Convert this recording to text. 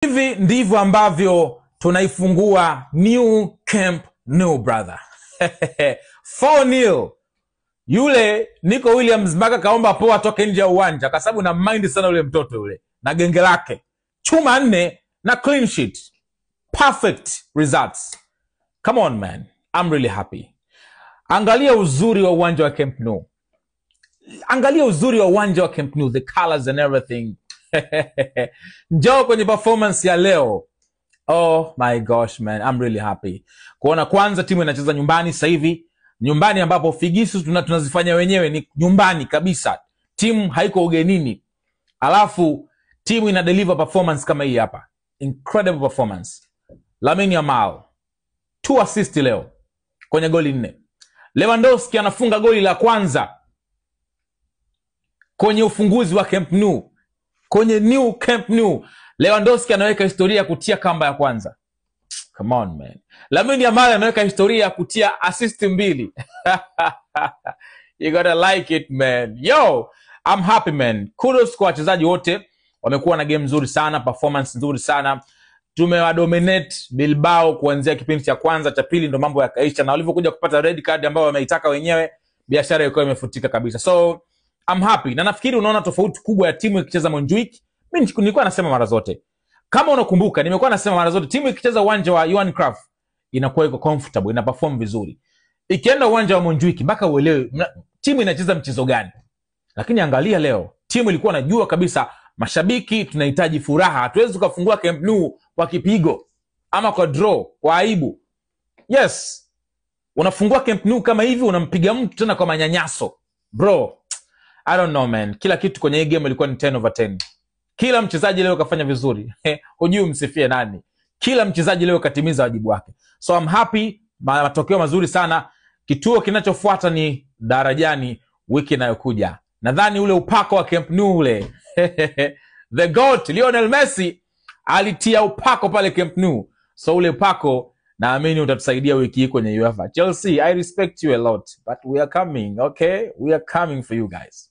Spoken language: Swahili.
Hivi ndivyo ambavyo tunaifungua New Camp Nou, brother. 4-0. Yule Nico Williams mpaka kaomba poa toke nje ya uwanja kwa sababu na mind sana yule mtoto yule na genge lake. Chuma 4 na clean sheet. Perfect results. Come on, man. I'm really happy. Angalia uzuri wa uwanja wa Camp Nou. Angalia uzuri wa uwanja wa Camp Nou, the colors and everything. Njoo kwenye performance ya leo. Oh my gosh, man, I'm really happy. Kuona kwanza timu inacheza nyumbani sasa hivi. Nyumbani ambapo figisu tunazifanya wenyewe, ni nyumbani kabisa. Timu haiko ugenini. Alafu timu ina deliver performance kama hii hapa. Incredible performance. Lamine Yamal 2 assist leo kwenye goli 4. Lewandowski anafunga goli la kwanza kwenye ufunguzi wa Camp Nou. Kwenye New Camp Nou, Lewandowski anaweka historia ya kutia kamba ya kwanza. Come on, man. Lamine Yamal anaweka historia ya kutia assist 2. You gotta like it, man. Yo, I'm happy, man. Kudos kwa wachezaji wote. Wamekuwa na game nzuri sana, performance nzuri sana. Tumewadominate Bilbao kuanzia kipindi cha kwanza, cha pili ndo mambo yakaisha, na walivyokuja kupata red card ambayo wameitaka wenyewe, biashara ilikuwa imefutika kabisa. So I'm happy. Na nafikiri unaona tofauti kubwa ya timu ikicheza Montjuic. Mimi nilikuwa nasema mara zote, kama unakumbuka, nimekuwa nasema mara zote, timu ikicheza uwanja wa Johan Cruyff inakuwa iko comfortable, ina perform vizuri. Ikienda uwanja wa Montjuic mpaka uelewe timu inacheza mchezo gani. Lakini angalia leo, timu ilikuwa inajua kabisa mashabiki tunahitaji furaha. Hatuwezi tukafungua Camp Nou kwa kipigo ama kwa draw, kwa aibu. Yes. Unafungua Camp Nou kama hivi, unampiga mtu tena kwa manyanyaso. Bro, I don't know, man. Kila kitu kwenye hii game ilikuwa ni 10/10. Kila mchezaji leo kafanya vizuri. Hujui msifie nani. Kila mchezaji leo katimiza wajibu wake. So I'm happy, matokeo mazuri sana. Kituo kinachofuata ni darajani wiki inayokuja. Nadhani ule upako wa Camp Nou ule. The GOAT Lionel Messi alitia upako pale Camp Nou. So ule upako naamini utatusaidia wiki hii kwenye UEFA. Chelsea, I respect you a lot, but we are coming, okay? We are coming for you guys.